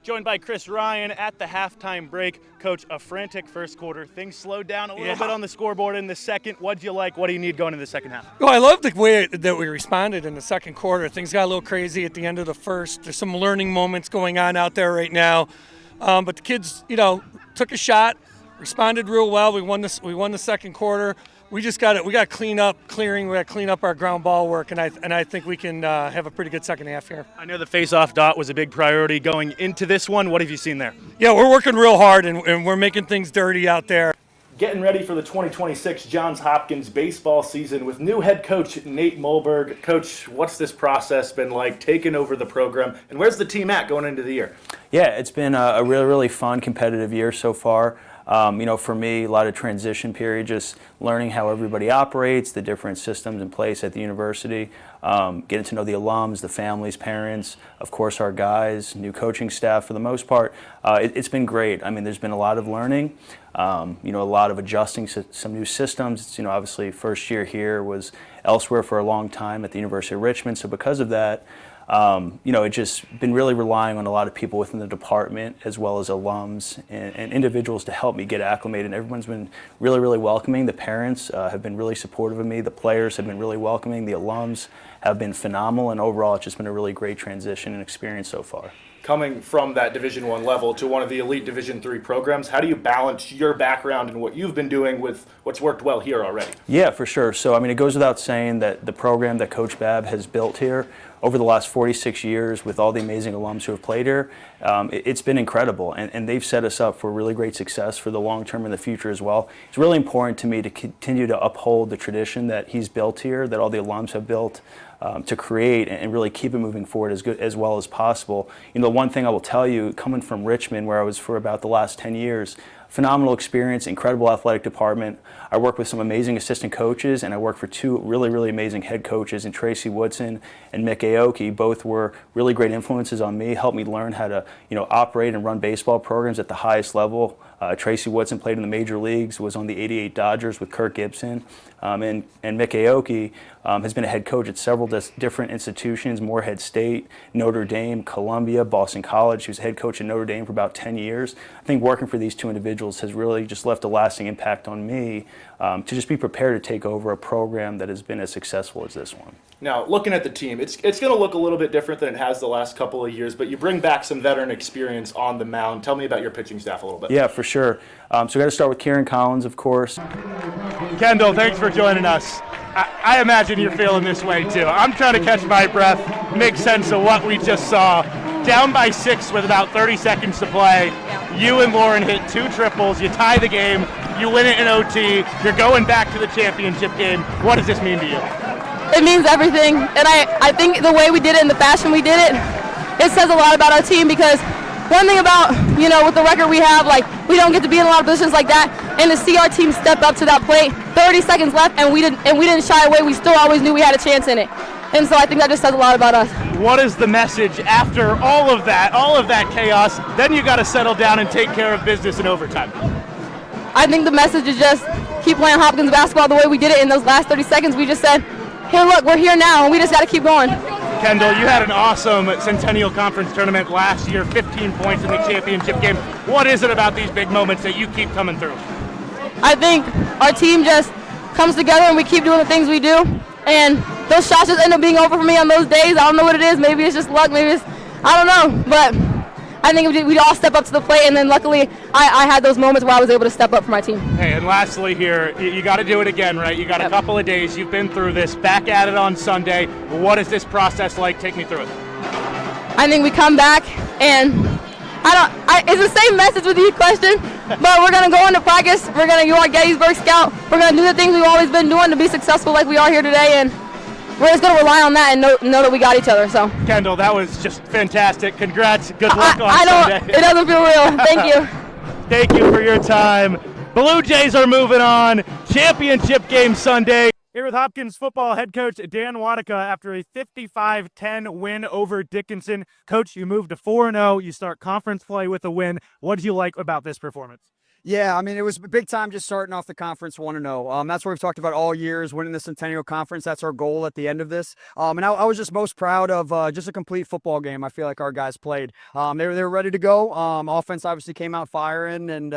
Joined by Chris Ryan at the halftime break. Coach, a frantic first quarter. Things slowed down a little bit on the scoreboard in the second. What'd you like? What do you need going into the second half? Well, I love the way that we responded in the second quarter. Things got a little crazy at the end of the first. There's some learning moments going on out there right now. But the kids, took a shot, responded real well. We won the second quarter. We got to clean up our ground ball work, and I think we can have a pretty good second half here. I know the face-off dot was a big priority going into this one. What have you seen there? Yeah, we're working real hard, and we're making things dirty out there. Getting ready for the 2026 Johns Hopkins baseball season with new head coach Nate Mulberg. Coach, what's this process been like, taking over the program, and where's the team at going into the year? Yeah, it's been a really, really fun, competitive year so far. For me, a lot of transition period, just learning how everybody operates, the different systems in place at the university, getting to know the alums, the families, parents, of course our guys, new coaching staff for the most part. It's been great. I mean, there's been a lot of learning, a lot of adjusting to some new systems. Obviously first year here was elsewhere for a long time at the University of Richmond, so because of that, it's just been really relying on a lot of people within the department as well as alums and individuals to help me get acclimated. And everyone's been really, really welcoming. The parents have been really supportive of me. The players have been really welcoming. The alums have been phenomenal. And overall, it's just been a really great transition and experience so far. Coming from that Division I level to one of the elite Division III programs, how do you balance your background and what you've been doing with what's worked well here already? Yeah, for sure. So, it goes without saying that the program that Coach Babb has built here over the last 46 years with all the amazing alums who have played here, it's been incredible. And they've set us up for really great success for the long term and the future as well. It's really important to me to continue to uphold the tradition that he's built here, that all the alums have built, to create and really keep it moving forward as well as possible. One thing I will tell you, coming from Richmond, where I was for about the last 10 years, phenomenal experience, incredible athletic department. I work with some amazing assistant coaches, and I work for two really, really amazing head coaches in Tracy Woodson and Mick Aoki. Both were really great influences on me, helped me learn how to, operate and run baseball programs at the highest level. Tracy Woodson played in the major leagues, was on the '88 Dodgers with Kirk Gibson, and Mick Aoki has been a head coach at several different institutions: Morehead State, Notre Dame, Columbia, Boston College. He was head coach at Notre Dame for about 10 years. I think working for these two individuals has really just left a lasting impact on me to just be prepared to take over a program that has been as successful as this one. Now, looking at the team, it's going to look a little bit different than it has the last couple of years, but you bring back some veteran experience on the mound. Tell me about your pitching staff a little bit. Yeah, for sure. So we got to start with Kieran Collins, of course. Kendall, thanks for joining us. I imagine you're feeling this way too. I'm trying to catch my breath, make sense of what we just saw. Down by 6 with about 30 seconds to play. You and Lauren hit 2 triples. You tie the game. You win it in OT. You're going back to the championship game. What does this mean to you? It means everything, and I think the way we did it and the fashion we did it, it says a lot about our team, because one thing about, with the record we have, we don't get to be in a lot of positions like that, and to see our team step up to that plate, 30 seconds left, and we didn't shy away. We still always knew we had a chance in it. And so I think that just says a lot about us. What is the message after all of that chaos? Then you got to settle down and take care of business in overtime. I think the message is just keep playing Hopkins basketball the way we did it in those last 30 seconds. We just said, here, look, we're here now, and we just got to keep going. Kendall, you had an awesome Centennial Conference tournament last year, 15 points in the championship game. What is it about these big moments that you keep coming through? I think our team just comes together and we keep doing the things we do. And those shots just end up being over for me on those days. I don't know what it is. Maybe it's just luck. Maybe it's, I don't know. But I think we'd all step up to the plate. And then luckily, I had those moments where I was able to step up for my team. Hey, and lastly here, you got to do it again, right? You got a couple of days. You've been through this. Back at it on Sunday. What is this process like? Take me through it. I think we come back and it's the same message with your question, but we're going to go into practice. We're going to go our Gettysburg Scout. We're going to do the things we've always been doing to be successful like we are here today, and we're just going to rely on that and know that we got each other. So, Kendall, that was just fantastic. Congrats. Good luck on Sunday. It doesn't feel real. Thank you. Thank you for your time. Blue Jays are moving on. Championship game Sunday. Here with Hopkins football head coach Dan Wadika after a 55-10 win over Dickinson. Coach, you moved to 4-0. You start conference play with a win. What did you like about this performance? Yeah, I mean, it was big time just starting off the conference 1-0. That's what we've talked about all year is winning the Centennial Conference. That's our goal at the end of this. And I was just most proud of just a complete football game. I feel like our guys played. They were ready to go. Offense obviously came out firing, and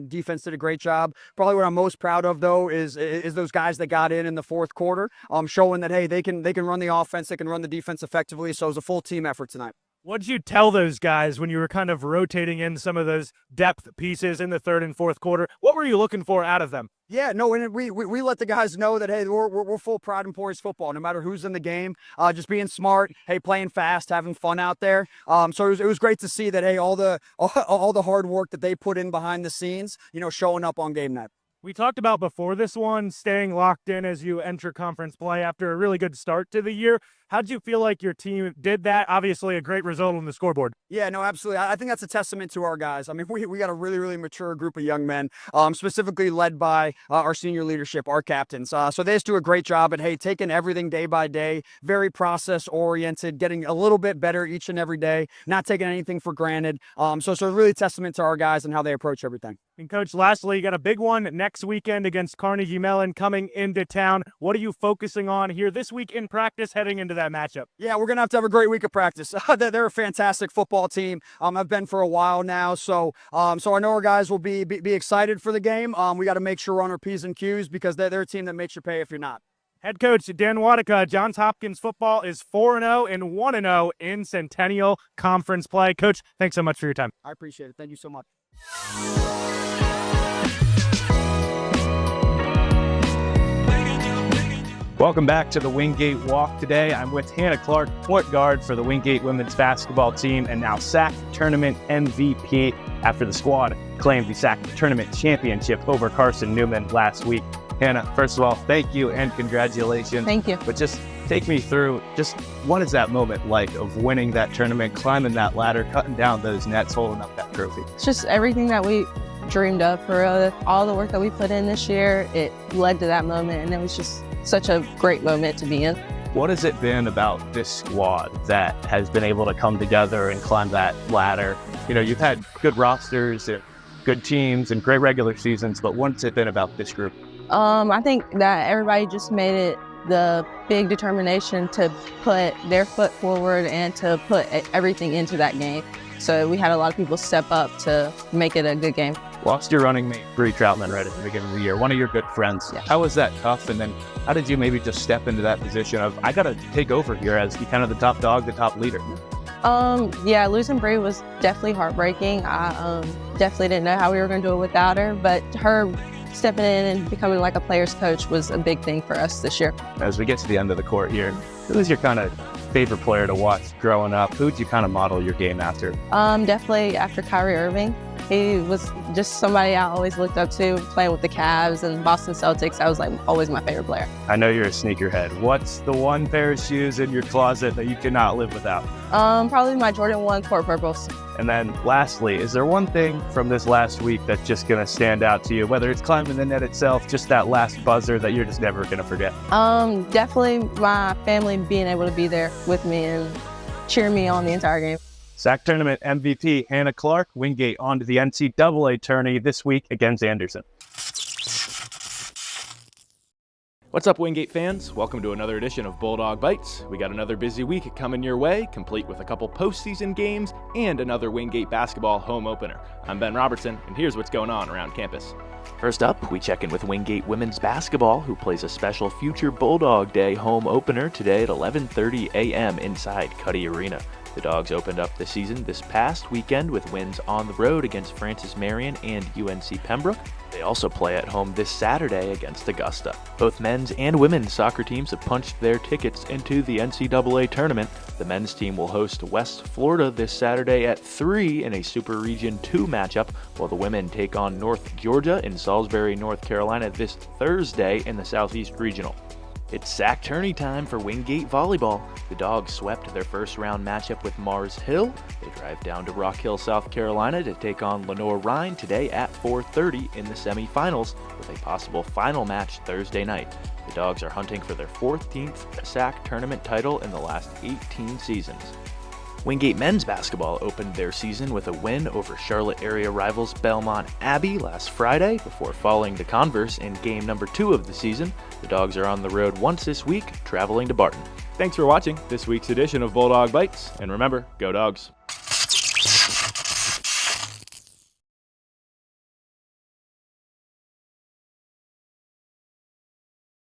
defense did a great job. Probably what I'm most proud of, though, is those guys that got in the fourth quarter, showing that, hey, they can run the offense, they can run the defense effectively. So it was a full team effort tonight. What did you tell those guys when you were kind of rotating in some of those depth pieces in the third and fourth quarter? What were you looking for out of them? Yeah, no, and we let the guys know that, hey, we're full pride and poise football, no matter who's in the game. Just being smart, hey, playing fast, having fun out there. So it was great to see that, hey, all the hard work that they put in behind the scenes, showing up on game night. We talked about before this one, staying locked in as you enter conference play after a really good start to the year. How did you feel like your team did that? Obviously, a great result on the scoreboard. Yeah, no, absolutely. I think that's a testament to our guys. I mean, we got a really, really mature group of young men, specifically led by our senior leadership, our captains. So they just do a great job at, hey, taking everything day by day, very process-oriented, getting a little bit better each and every day, not taking anything for granted. So it's really a testament to our guys and how they approach everything. And, Coach, lastly, you got a big one next weekend against Carnegie Mellon coming into town. What are you focusing on here this week in practice heading into that matchup? Yeah, we're going to have a great week of practice. They're a fantastic football team. I've been for a while now, so I know our guys will be excited for the game. We got to make sure we're on our P's and Q's because they're a team that makes you pay if you're not. Head coach Dan Wadika, Johns Hopkins football is 4-0 and 1-0 in Centennial Conference play. Coach, thanks so much for your time. I appreciate it. Thank you so much. Welcome back to the Wingate Walk today. I'm with Hannah Clark, point guard for the Wingate women's basketball team and now SAC tournament MVP after the squad claimed the SAC tournament championship over Carson Newman last week. Hannah, first of all, thank you and congratulations. Thank you. But just take me through, just what is that moment like of winning that tournament, climbing that ladder, cutting down those nets, holding up that trophy? It's just everything that we dreamed of for all the work that we put in this year. It led to that moment, and it was just such a great moment to be in. What has it been about this squad that has been able to come together and climb that ladder? You've had good rosters and good teams and great regular seasons, but what's it been about this group? I think that everybody just made it the big determination to put their foot forward and to put everything into that game. So we had a lot of people step up to make it a good game. Lost your running mate, Bree Troutman, right at the beginning of the year, one of your good friends. Yeah. How was that tough? And then how did you maybe just step into that position of, I got to take over here as kind of the top dog, the top leader? Yeah, losing Bree was definitely heartbreaking. I definitely didn't know how we were going to do it without her, but her stepping in and becoming like a player's coach was a big thing for us this year. As we get to the end of the court here, who is your kind of favorite player to watch growing up? Who would you kind of model your game after? Definitely after Kyrie Irving. He was just somebody I always looked up to, playing with the Cavs and Boston Celtics. I was always my favorite player. I know you're a sneakerhead. What's the one pair of shoes in your closet that you cannot live without? Probably my Jordan 1 Court Purples. And then lastly, is there one thing from this last week that's just going to stand out to you, whether it's climbing the net itself, just that last buzzer that you're just never going to forget? Definitely my family being able to be there with me and cheer me on the entire game. SAC tournament MVP Hannah Clark, Wingate on to the NCAA tourney this week against Anderson. What's up, Wingate fans? Welcome to another edition of Bulldog Bites. We got another busy week coming your way, complete with a couple postseason games and another Wingate basketball home opener. I'm Ben Robertson, and here's what's going on around campus. First up, we check in with Wingate women's basketball, who plays a special Future Bulldog Day home opener today at 11:30 a.m. inside Cuddy Arena. The Dogs opened up the season this past weekend with wins on the road against Francis Marion and UNC Pembroke. They also play at home this Saturday against Augusta. Both men's and women's soccer teams have punched their tickets into the NCAA tournament. The men's team will host West Florida this Saturday at 3 in a Super Region 2 matchup, while the women take on North Georgia in Salisbury, North Carolina this Thursday in the Southeast Regional. It's SAC tourney time for Wingate volleyball. The Dogs swept their first round matchup with Mars Hill. They drive down to Rock Hill, South Carolina to take on Lenore Rhine today at 4:30 in the semifinals, with a possible final match Thursday night. The Dogs are hunting for their 14th SAC tournament title in the last 18 seasons. Wingate men's basketball opened their season with a win over Charlotte area rivals Belmont Abbey last Friday before falling to Converse in game number 2 of the season. The Dogs are on the road once this week, traveling to Barton. Thanks for watching this week's edition of Bulldog Bites, and remember, go Dogs!